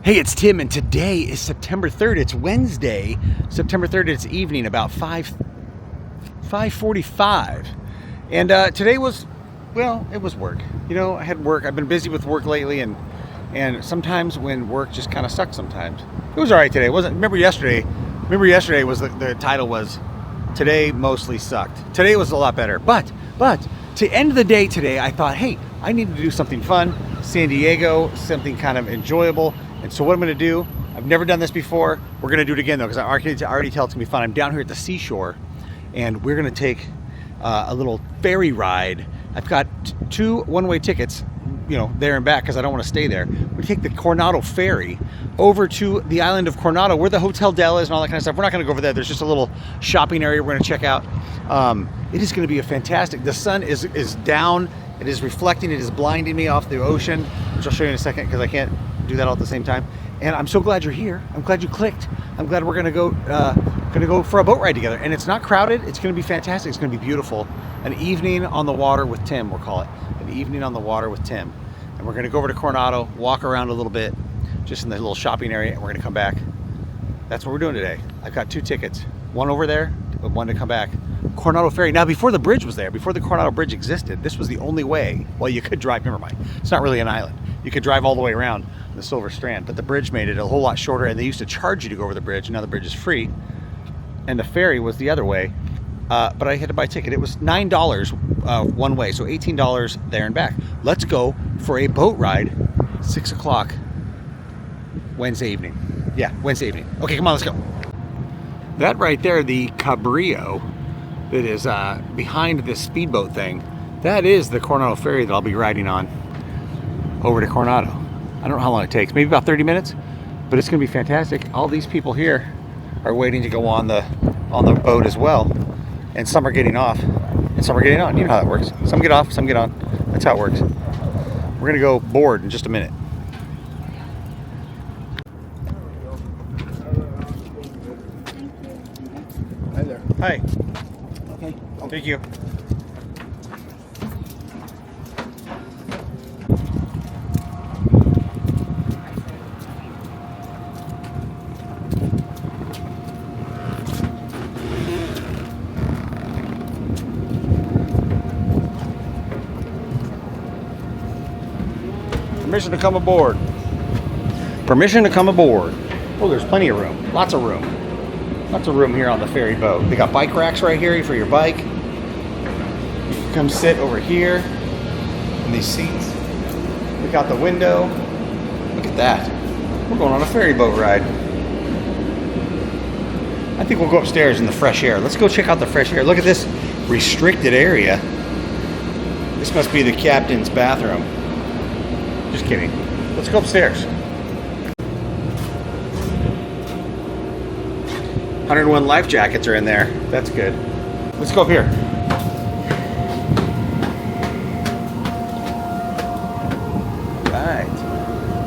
Hey, it's Tim, and today is September 3rd. It's Wednesday, September 3rd. It's evening, about 5:45. And today was, well, it was work. You know, I had work. I've been busy with work lately, and sometimes when work just kind of sucks sometimes. It was all right today. It wasn't. Remember yesterday was the title was Today Mostly Sucked. Today was a lot better. But to end the day today, I thought, hey, I need to do something fun. San Diego, something kind of enjoyable. And so what I'm going to do, I've never done this before. We're going to do it again though, because I already tell it's going to be fun. I'm down here at the seashore, and we're going to take a little ferry ride. I've got two one-way tickets, you know, there and back, because I don't want to stay there. We take the Coronado Ferry over to the island of Coronado, where the Hotel Del is and all that kind of stuff. We're not going to go over there. There's just a little shopping area we're going to check out. It is going to be a fantastic. The sun is down. It is reflecting. It is blinding me off the ocean, which I'll show you in a second, because I can't do that all at the same time. And I'm so glad you're here. I'm glad you clicked. I'm glad we're gonna go for a boat ride together. And it's not crowded. It's gonna be fantastic. It's gonna be beautiful. An evening on the water with Tim, we'll call it. An evening on the water with Tim. And we're gonna go over to Coronado, walk around a little bit, just in the little shopping area, and we're gonna come back. That's what we're doing today. I've got two tickets. One over there, but one to come back. Coronado Ferry. Now, before the bridge was there, before the Coronado Bridge existed, this was the only way. Well, you could drive, never mind. It's not really an island. You could drive all the way around the Silver Strand, but the bridge made it a whole lot shorter, and they used to charge you to go over the bridge, and now the bridge is free. And the ferry was the other way, but I had to buy a ticket. It was $9 one way, so $18 there and back. Let's go for a boat ride, 6 o'clock Wednesday evening. Yeah, Wednesday evening. Okay, come on, let's go. That right there, the Cabrillo that is behind this speedboat thing, that is the Coronado Ferry that I'll be riding on over to Coronado. I don't know how long it takes, maybe about 30 minutes, but it's gonna be fantastic. All these people here are waiting to go on the boat as well, and some are getting off and some are getting on. You know how that works. Some get off, some get on. That's how it works. We're gonna go board in just a minute. Hi there. Hi. Okay. Thank you. Permission to come aboard. Permission to come aboard. Oh, there's plenty of room. Lots of room. Lots of room here on the ferry boat. They got bike racks right here for your bike. You can come sit over here in these seats. Look out the window. Look at that. We're going on a ferry boat ride. I think we'll go upstairs in the fresh air. Let's go check out the fresh air. Look at this restricted area. This must be the captain's bathroom. Just kidding. Let's go upstairs. 101 life jackets are in there. That's good. Let's go up here. Right.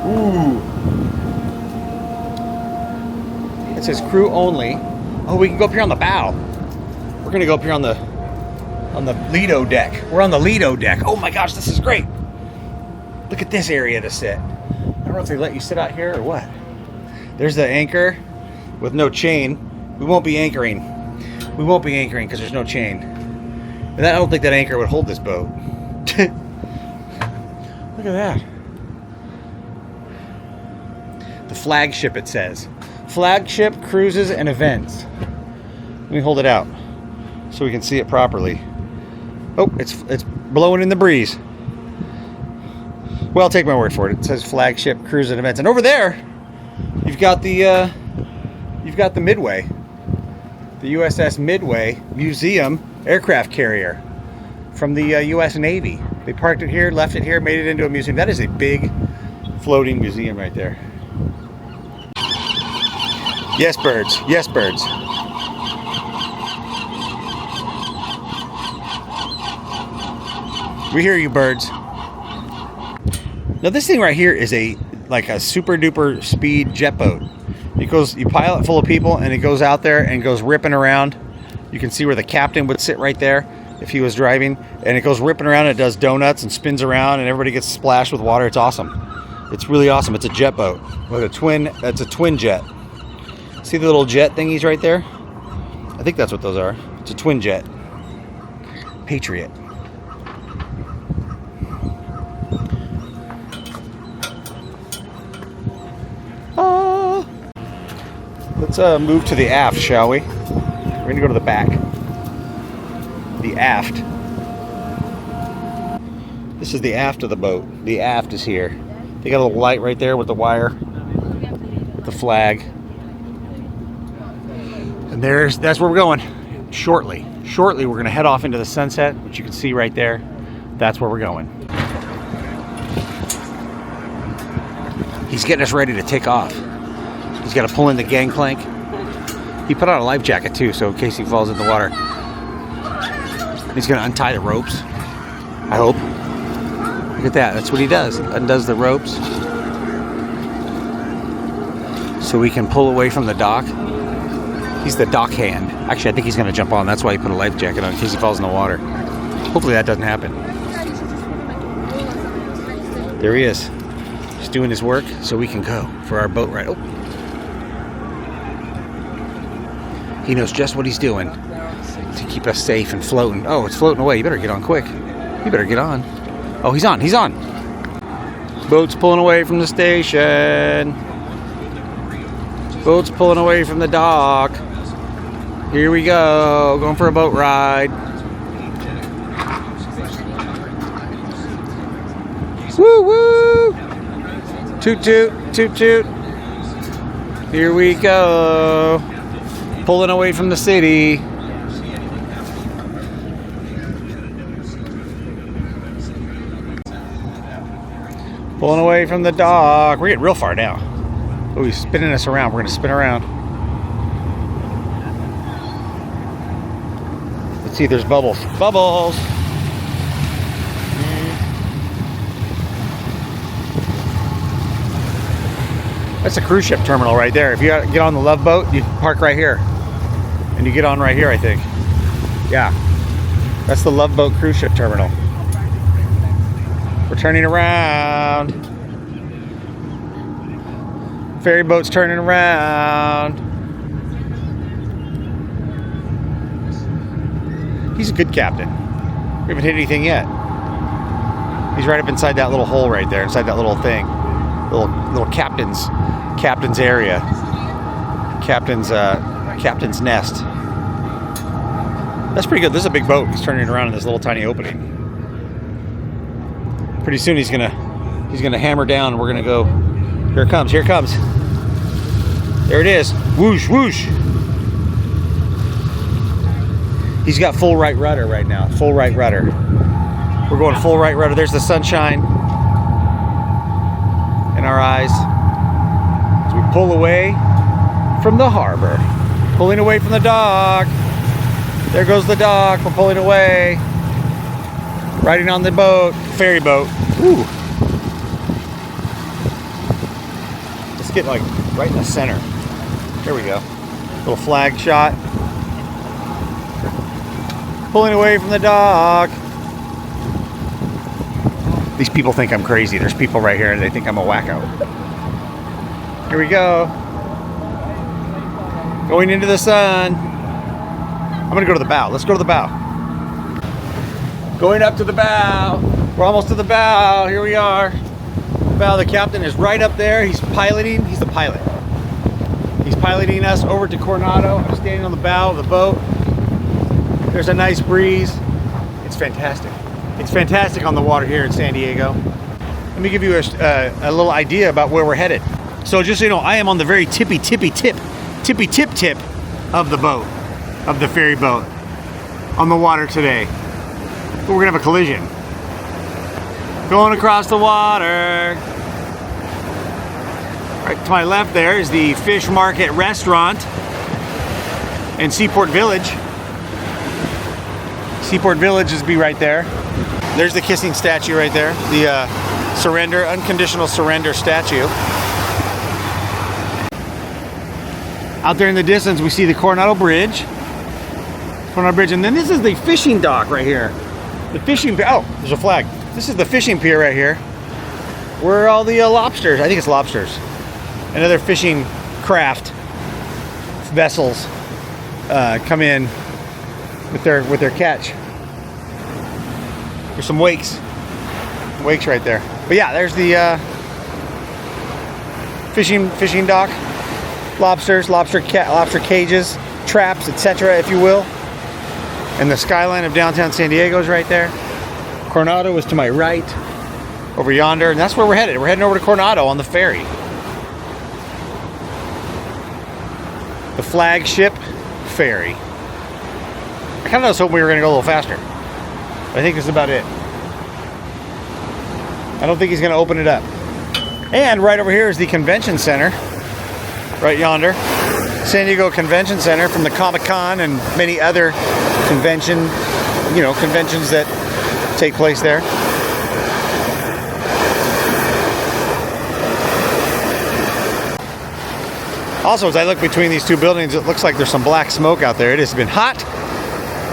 Ooh. It says crew only. Oh, we can go up here on the bow. We're gonna go up here on the Lido deck. We're on the Lido deck. Oh my gosh, this is great. Look at this area to sit. I don't know if they let you sit out here or what. There's the anchor with no chain. We won't be anchoring. We won't be anchoring because there's no chain. And I don't think that anchor would hold this boat. Look at that. The flagship, it says. Flagship cruises and events. Let me hold it out so we can see it properly. Oh, it's blowing in the breeze. Well, take my word for it. It says flagship cruise and events, and over there, you've got the Midway, the USS Midway Museum aircraft carrier from the U.S. Navy. They parked it here, left it here, made it into a museum. That is a big floating museum right there. Yes, birds. Yes, birds. We hear you, birds. Now this thing right here is like a super duper speed jet boat. You pilot full of people, and it goes out there and goes ripping around. You can see where the captain would sit right there if he was driving, and it goes ripping around and it does donuts and spins around, and everybody gets splashed with water. It's awesome. It's really awesome. It's a jet boat with a twin. That's a twin jet. See the little jet thingies right there? I think that's what those are. It's a twin jet. Patriot. Let's move to the aft, shall we? We're gonna go to the back. The aft. This is the aft of the boat. The aft is here. They got a little light right there with the wire, with the flag. And that's where we're going. Shortly we're gonna head off into the sunset, which you can see right there. That's where we're going. He's getting us ready to take off. He's got to pull in the gangplank. He put on a life jacket too, so in case he falls in the water. He's going to untie the ropes, I hope. Look at that. That's what he does. Undoes the ropes so we can pull away from the dock. He's the dock hand. Actually, I think he's going to jump on. That's why he put a life jacket on in case he falls in the water. Hopefully that doesn't happen. There he is. He's doing his work so we can go for our boat ride. Oh. He knows just what he's doing to keep us safe and floating. Oh, it's floating away. You better get on quick. You better get on. Oh, he's on. He's on. Boat's pulling away from the station. Boat's pulling away from the dock. Here we go. Going for a boat ride. Woo woo! Toot toot, toot toot. Here we go. Pulling away from the city. Pulling away from the dock. We're getting real far now. Oh, he's spinning us around. We're going to spin around. Let's see, there's bubbles. Bubbles! That's a cruise ship terminal right there. If you get on the Love Boat, you park right here. And you get on right here, I think. Yeah. That's the Love Boat cruise ship terminal. We're turning around. Ferry boat's turning around. He's a good captain. We haven't hit anything yet. He's right up inside that little hole right there, inside that little thing. Little captain's area. Captain's nest. That's pretty good. This is a big boat. He's turning it around in this little tiny opening. Pretty soon he's gonna hammer down and we're gonna go. Here it comes, here it comes. There it is. Whoosh, whoosh. He's got full right rudder right now. Full right rudder. We're going full right rudder. There's the sunshine in our eyes. As we pull away from the harbor. Pulling away from the dock. There goes the dock. We're pulling away. Riding on the boat. Ferry boat. Ooh. Let's get like right in the center. There we go. Little flag shot. Pulling away from the dock. These people think I'm crazy. There's people right here and they think I'm a wacko. Here we go. Going into the sun. I'm gonna go to the bow. Let's go to the bow. Going up to the bow. We're almost to the bow. Here we are. The bow. The captain is right up there. He's piloting. He's the pilot. He's piloting us over to Coronado. I'm standing on the bow of the boat. There's a nice breeze. It's fantastic. It's fantastic on the water here in San Diego. Let me give you a little idea about where we're headed. So just so you know, I am on the very tippy tip of the boat, of the ferry boat, on the water today. But we're gonna have a collision. Going across the water. Right to my left there is the Fish Market Restaurant in Seaport Village. Seaport Village is be right there. There's the kissing statue right there. The unconditional surrender statue. Out there in the distance, we see the Coronado Bridge. Coronado Bridge, and then this is the fishing dock right here. The fishing pier. Oh, there's a flag. This is the fishing pier right here. where all the lobsters, I think it's lobsters, and other fishing craft vessels come in with their catch. There's some wakes right there. But yeah, there's the fishing dock, lobsters, lobster cages, traps, etc., if you will. And the skyline of downtown San Diego is right there. Coronado is to my right, over yonder, and that's where we're headed. We're heading over to Coronado on the ferry. The flagship ferry. I kind of was hoping we were going to go a little faster. But I think this is about it. I don't think he's going to open it up. And right over here is the convention center. Right yonder. San Diego Convention Center, from the Comic-Con and many other conventions that take place there. Also, as I look between these two buildings, it looks like there's some black smoke out there. It has been hot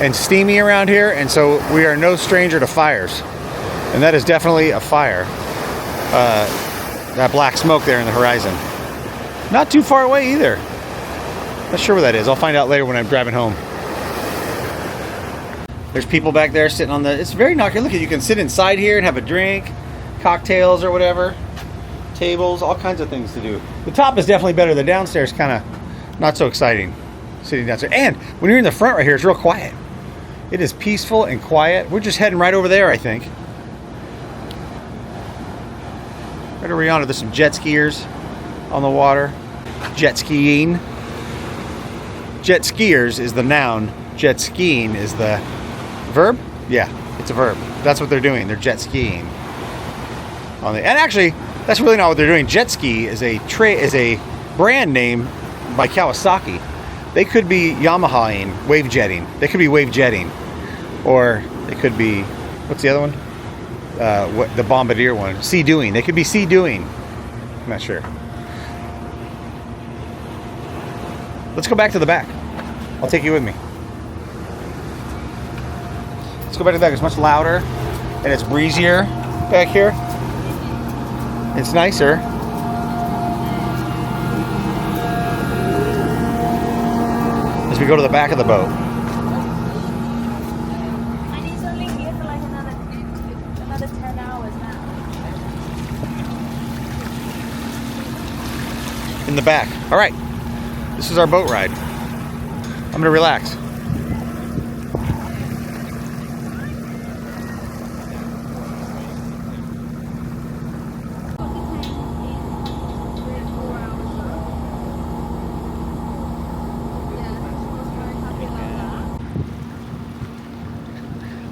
and steamy around here, and so we are no stranger to fires. And that is definitely a fire. That black smoke there in the horizon. Not too far away either. Not sure where that is. I'll find out later when I'm driving home. There's people back there sitting on the... It's very nice. Look, you can sit inside here and have a drink, cocktails or whatever. Tables, all kinds of things to do. The top is definitely better. The downstairs kind of not so exciting. Sitting downstairs. And when you're in the front right here, it's real quiet. It is peaceful and quiet. We're just heading right over there, I think. Right over yonder, there's some jet skiers on the water. Jet skiing. Jet skiers is the noun. Jet skiing is the verb? Yeah, it's a verb. That's what they're doing. They're jet skiing. And actually, that's really not what they're doing. Jet ski is a brand name by Kawasaki. They could be Yamaha-ing, wave jetting. They could be wave jetting. Or they could be, what's the other one? The Bombardier one. Sea-doing. They could be sea-doing. I'm not sure. Let's go back to the back. I'll take you with me. Let's go back to the back. It's much louder and it's breezier back here. It's nicer. As we go to the back of the boat. And he's only here for like another 10 hours now. In the back. All right. This is our boat ride. I'm going to relax.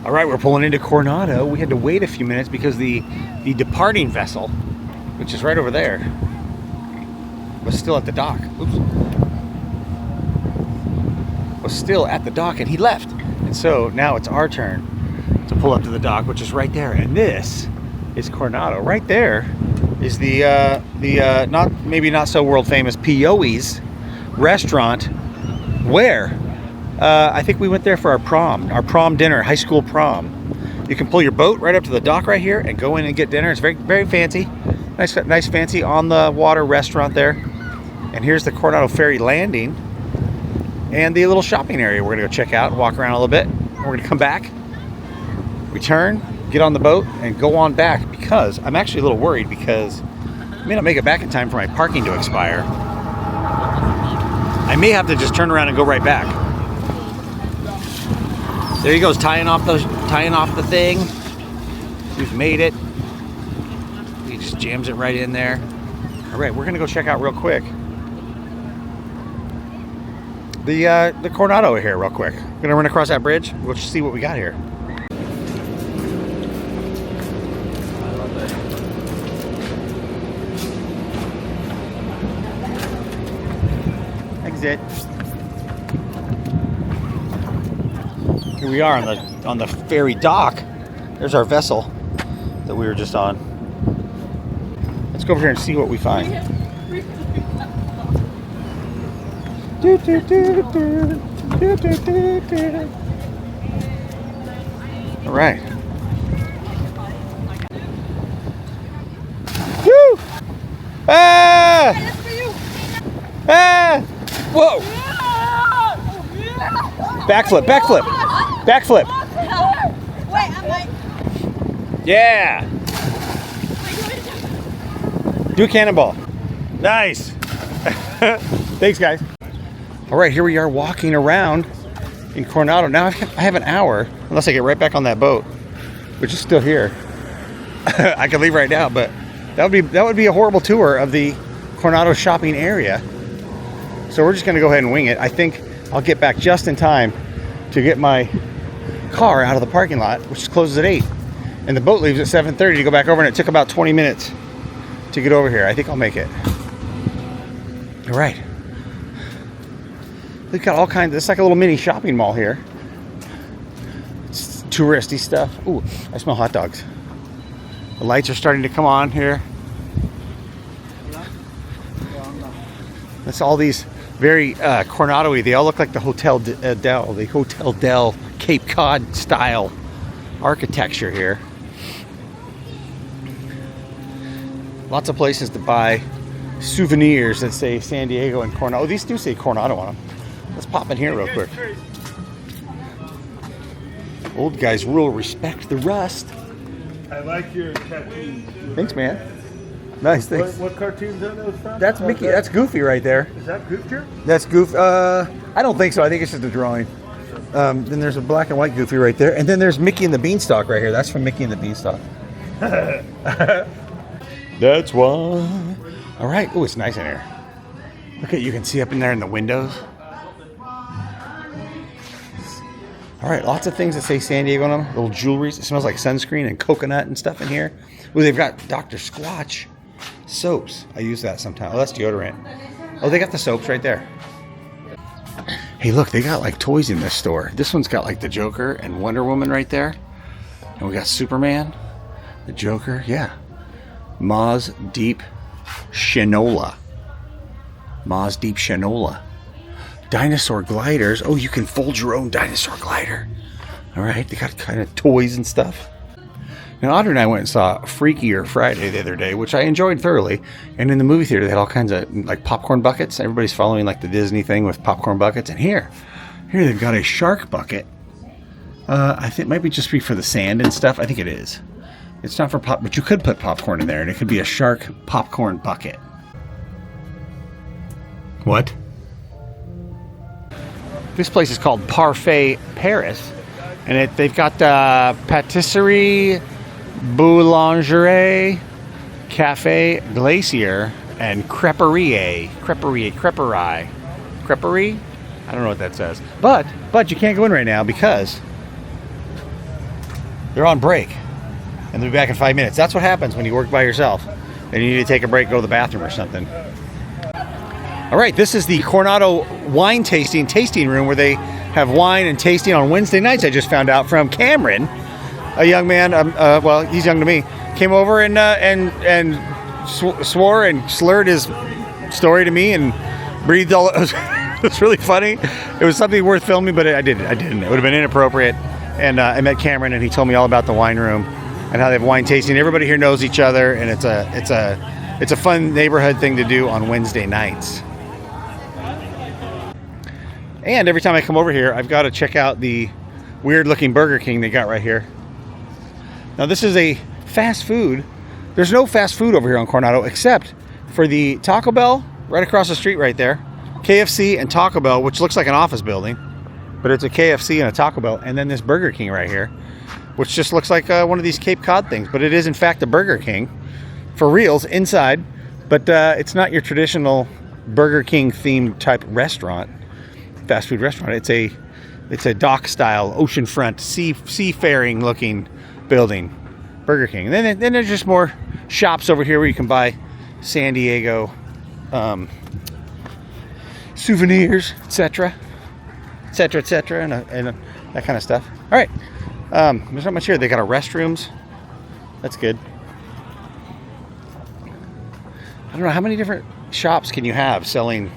All right, we're pulling into Coronado. We had to wait a few minutes because the departing vessel, which is right over there, was still at the dock. Oops. Was still at the dock, and he left. And so now it's our turn to pull up to the dock, which is right there. And this is Coronado. Right there is the not so world famous Pioe's restaurant, where I think we went there for our prom dinner, high school prom. You can pull your boat right up to the dock right here and go in and get dinner. It's very, very fancy. Nice fancy on the water restaurant there. And here's the Coronado Ferry landing and the little shopping area we're gonna go check out, walk around a little bit. We're gonna come back, return, get on the boat, and go on back, because I'm actually a little worried because I may not make it back in time for my parking to expire. I may have to just turn around and go right back. There he goes, tying off the thing. We've made it. He just jams it right in there. All right, we're gonna go check out real quick the Coronado here real quick. Gonna run across that bridge. We'll just see what we got here. Exit. Here we are on the ferry dock. There's our vessel that we were just on. Let's go over here and see what we find. All right. Whoa! Backflip, backflip, backflip. Wait, I'm like. Yeah. Do a cannonball. Nice. Thanks, guys. All right, here we are walking around in Coronado. Now I have an hour, unless I get right back on that boat, which is still here. I could leave right now, but that would be a horrible tour of the Coronado shopping area. So we're just going to go ahead and wing it. I think I'll get back just in time to get my car out of the parking lot, which closes at 8. And the boat leaves at 7:30 to go back over, and it took about 20 minutes to get over here. I think I'll make it. All right. We've got all kinds. It's like a little mini shopping mall here. It's touristy stuff. Ooh, I smell hot dogs. The lights are starting to come on here. That's all these very Coronado-y. They all look like the Hotel Del, the Hotel Del Cape Cod style architecture here. Lots of places to buy souvenirs that say San Diego and Coronado. Oh, these do say Coronado on them. Let's pop in here real quick. Old guys rule, respect the rust. I like your tattoos. Thanks, man. Nice, thanks. What cartoons are those from? That's Mickey. That's Goofy right there. Is that Goofy? That's Goofy. I don't think so. I think it's just a drawing. Then there's a black and white Goofy right there, and then there's Mickey and the Beanstalk right here. That's from Mickey and the Beanstalk. That's why. All right. Oh, it's nice in here. Look at, you can see up in there in the windows. All right, lots of things that say San Diego on them. Little jewelries. It smells like sunscreen and coconut and stuff in here. Well, they've got Dr. Squatch soaps. I use that sometimes. Oh, that's deodorant. Oh, they got the soaps right there. Hey, look, they got like toys in this store. This one's got like the Joker and Wonder Woman right there. And we got Superman, the Joker, yeah. Moz Deep Shinola. Moz Deep Shinola. Dinosaur gliders. Oh, you can fold your own dinosaur glider. All right, they got kind of toys and stuff. Now, Audrey and I went and saw Freakier Friday the other day, which I enjoyed thoroughly. And in the movie theater, they had all kinds of like popcorn buckets. Everybody's following like the Disney thing with popcorn buckets. And here they've got a shark bucket. I think it might be just be for the sand and stuff. I think it is. It's not for pop, but you could put popcorn in there, and it could be a shark popcorn bucket. What? This place is called Parfait Paris, and they've got patisserie, boulangerie, cafe glacier, and creperie. Creperie. I don't know what that says, but you can't go in right now because they're on break, and they'll be back in 5 minutes. That's what happens when you work by yourself, and you need to take a break, go to the bathroom or something. All right, this is the Coronado wine tasting room where they have wine and tasting on Wednesday nights. I just found out from Cameron, a young man. Well, he's young to me. Came over and swore and slurred his story to me and breathed all. It was really funny. It was something worth filming, but I didn't. It would have been inappropriate. And I met Cameron, and he told me all about the wine room and how they have wine tasting. Everybody here knows each other, and it's a fun neighborhood thing to do on Wednesday nights. And every time I come over here, I've got to check out the weird-looking Burger King they got right here. Now, this is a fast food. There's no fast food over here on Coronado except for the Taco Bell right across the street right there. KFC and Taco Bell, which looks like an office building, but it's a KFC and a Taco Bell. And then this Burger King right here, which just looks like one of these Cape Cod things. But it is, in fact, a Burger King for reals inside. But it's not your traditional Burger King-themed type restaurant. Fast food restaurant. It's a dock style, oceanfront, seafaring looking building, Burger King. And then there's just more shops over here where you can buy San Diego souvenirs, etc., and that kind of stuff. All right, there's not much here. They got restrooms. That's good. I don't know how many different shops can you have selling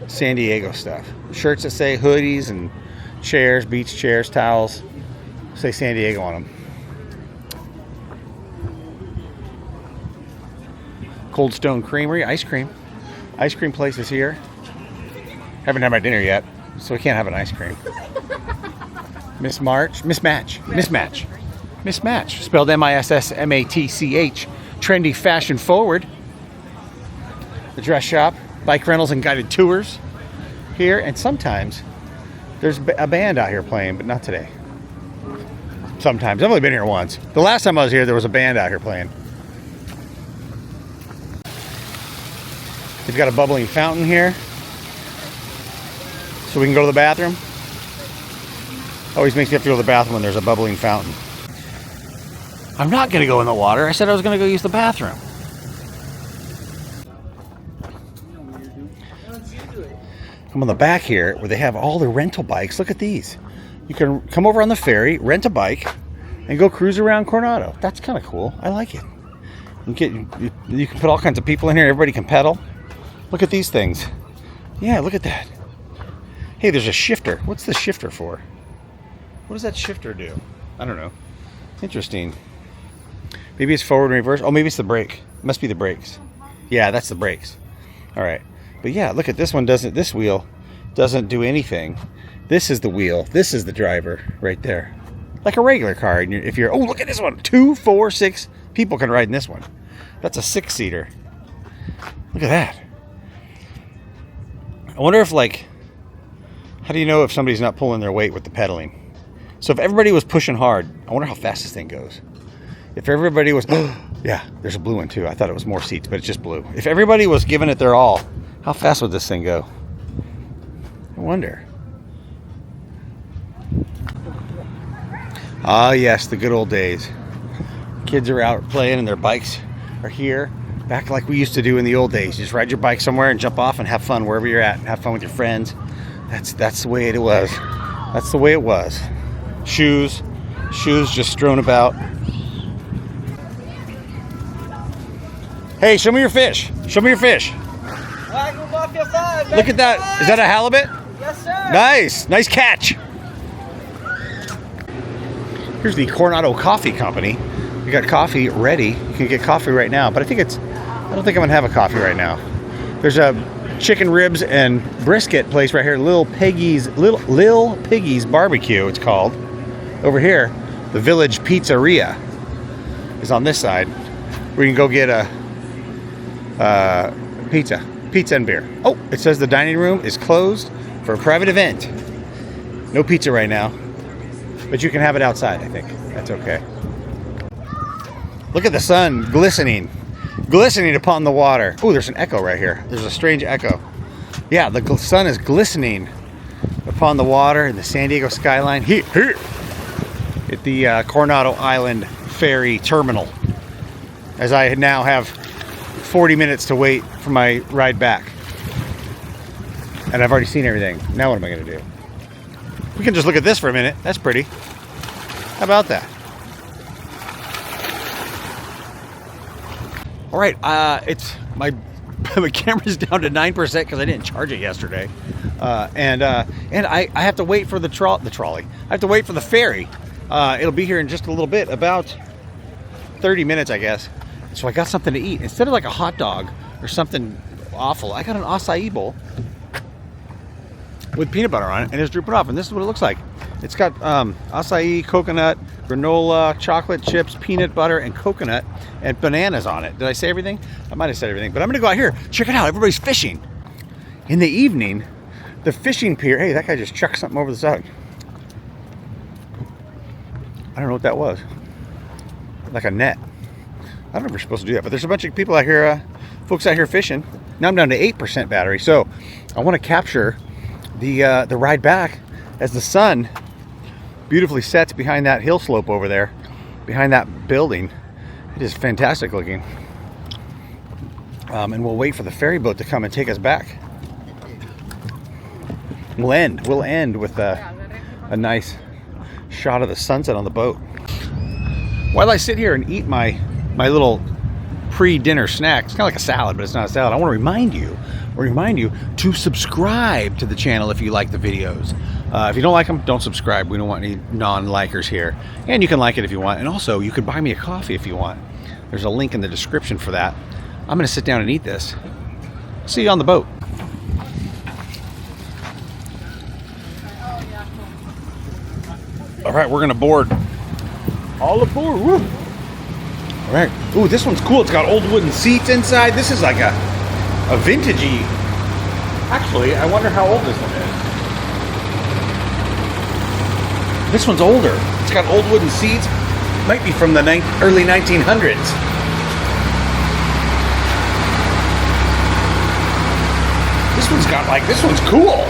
San Diego stuff. Shirts that say hoodies and chairs, beach chairs, towels, say San Diego on them. Cold Stone Creamery, ice cream. Ice cream place is here. Haven't had my dinner yet, so we can't have an ice cream. Mismatch. Spelled MISSMATCH. Trendy, fashion forward. The dress shop, bike rentals and guided tours here, and sometimes there's a band out here playing, but not today. Sometimes. I've only been here once. The last time I was here, there was a band out here playing. They've got a bubbling fountain here, so we can go to the bathroom. Always makes me have to go to the bathroom when there's a bubbling fountain. I'm not going to go in the water. I said I was going to go use the bathroom. I'm on the back here where they have all the rental bikes. Look at these. You can come over on the ferry, rent a bike, and go cruise around Coronado. That's kind of cool. I like it. You can put all kinds of people in here. Everybody can pedal. Look at these things. Yeah, look at that. Hey, there's a shifter. What's the shifter for? What does that shifter do? I don't know. Interesting. Maybe it's forward and reverse. Oh, maybe it's the brake. It must be the brakes. Yeah, that's the brakes. All right. But yeah, look at this one. This wheel doesn't do anything. This is the wheel. This is the driver right there. Like a regular car. And if you're, oh, look at this one. 2, 4, 6 people can ride in this one. That's a 6-seater. Look at that. I wonder if, like, how do you know if somebody's not pulling their weight with the pedaling? So if everybody was pushing hard, I wonder how fast this thing goes. If everybody was, yeah, there's a blue one too. I thought it was more seats, but it's just blue. If everybody was giving it their all, how fast would this thing go? I wonder. Ah, yes, the good old days. Kids are out playing and their bikes are here. Back like we used to do in the old days. You just ride your bike somewhere and jump off and have fun wherever you're at. And have fun with your friends. That's the way it was. That's the way it was. Shoes just strewn about. Hey, show me your fish. Show me your fish. Look at that. Is that a halibut? Yes, sir. Nice. Nice catch. Here's the Coronado Coffee Company. We got coffee ready. You can get coffee right now, but I don't think I'm gonna have a coffee right now. There's a chicken ribs and brisket place right here, Lil Piggy's Barbecue, it's called. Over here, the Village Pizzeria is on this side, where you can go get a pizza and beer. Oh, it says the dining room is closed for a private event. No pizza right now, but you can have it outside, I think. That's okay. Look at the sun glistening upon the water. Oh, there's an echo right here. There's a strange echo. Yeah, the sun is glistening upon the water in the San Diego skyline here at the Coronado Island Ferry Terminal. As I now have 40 minutes to wait for my ride back. And I've already seen everything. Now what am I going to do? We can just look at this for a minute. That's pretty. How about that? All right, it's my camera's down to 9% because I didn't charge it yesterday, and I have to wait for the trolley. I have to wait for the ferry. It'll be here in just a little bit, about 30 minutes, I guess. So I got something to eat instead of like a hot dog or something awful. I got an acai bowl with peanut butter on it, and it's dripping off. And this is what it looks like. It's got acai, coconut, granola, chocolate chips, peanut butter, and coconut, and bananas on it. Did I say everything? I might have said everything, but I'm gonna go out here. Check it out, everybody's fishing. In the evening, the fishing pier, hey, that guy just chucked something over the side. I don't know what that was. Like a net. I don't know if we're supposed to do that, but there's a bunch of people out here, folks out here fishing. Now I'm down to 8% battery, so I wanna capture the ride back as the sun beautifully sets behind that hill slope over there, behind that building. It is fantastic looking. And we'll wait for the ferry boat to come and take us back. We'll end with a nice shot of the sunset on the boat. While I sit here and eat my little pre-dinner snack, it's kind of like a salad, but it's not a salad. I want to remind you to subscribe to the channel if you like the videos. If you don't like them, don't subscribe. We don't want any non-likers here. And you can like it if you want. And also, you could buy me a coffee if you want. There's a link in the description for that. I'm going to sit down and eat this. See you on the boat. All right, we're gonna board. All aboard, woo. All right, ooh, this one's cool. It's got old wooden seats inside. This is like a vintagey. Actually, I wonder how old this one is. This one's older. It's got old wooden seats. Might be from the early 1900s. This one's cool.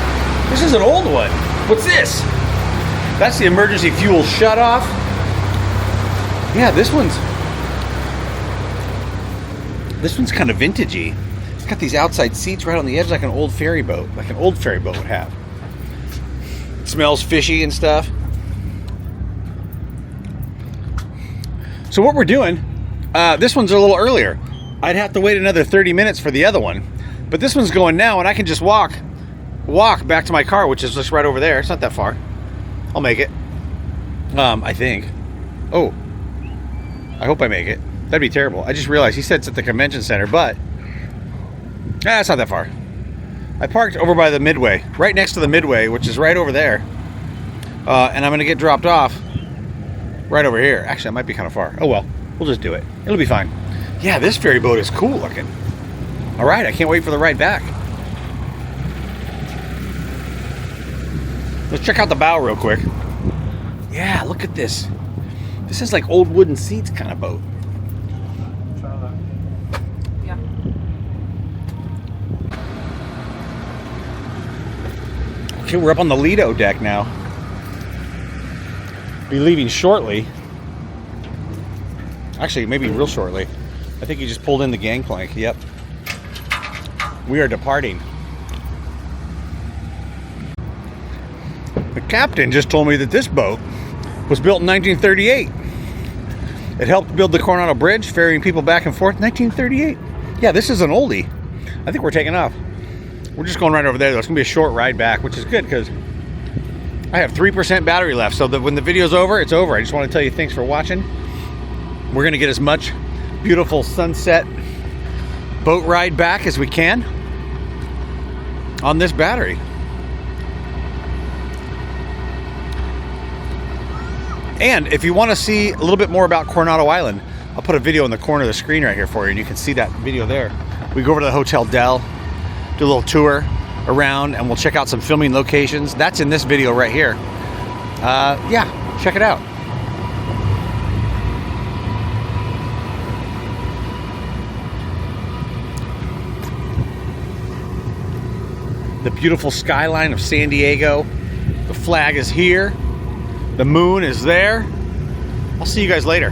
This is an old one. What's this? That's the emergency fuel shutoff. Yeah, this one's kind of vintagey. It's got these outside seats right on the edge like an old ferry boat, would have. It smells fishy and stuff. So what we're doing, this one's a little earlier. I'd have to wait another 30 minutes for the other one. But this one's going now, and I can just walk back to my car, which is just right over there. It's not that far. I'll make it. I think. Oh. I hope I make it. That'd be terrible. I just realized he said it's at the convention center, but it's not that far. I parked over by the Midway, right next to the Midway, which is right over there. And I'm going to get dropped off right over here. Actually, that might be kind of far. Oh well, we'll just do it. It'll be fine. Yeah, this ferry boat is cool looking. All right, I can't wait for the ride back. Let's check out the bow real quick. Yeah, look at this. This is like old wooden seats kind of boat. Yeah. Okay, we're up on the Lido deck now. Be leaving shortly. Actually, maybe real shortly. I think he just pulled in the gangplank. Yep. We are departing. The captain just told me that this boat was built in 1938. It helped build the Coronado Bridge, ferrying people back and forth. 1938. Yeah, this is an oldie. I think we're taking off. We're just going right over there, though. It's going to be a short ride back, which is good because I have 3% battery left. So that when the video's over, it's over. I just want to tell you thanks for watching. We're going to get as much beautiful sunset boat ride back as we can on this battery. And if you want to see a little bit more about Coronado Island, I'll put a video in the corner of the screen right here for you, and you can see that video there. We go over to the Hotel Del, do a little tour around, and we'll check out some filming locations. That's in this video right here. Yeah, check it out. The beautiful skyline of San Diego. The flag is here. The moon is there. I'll see you guys later.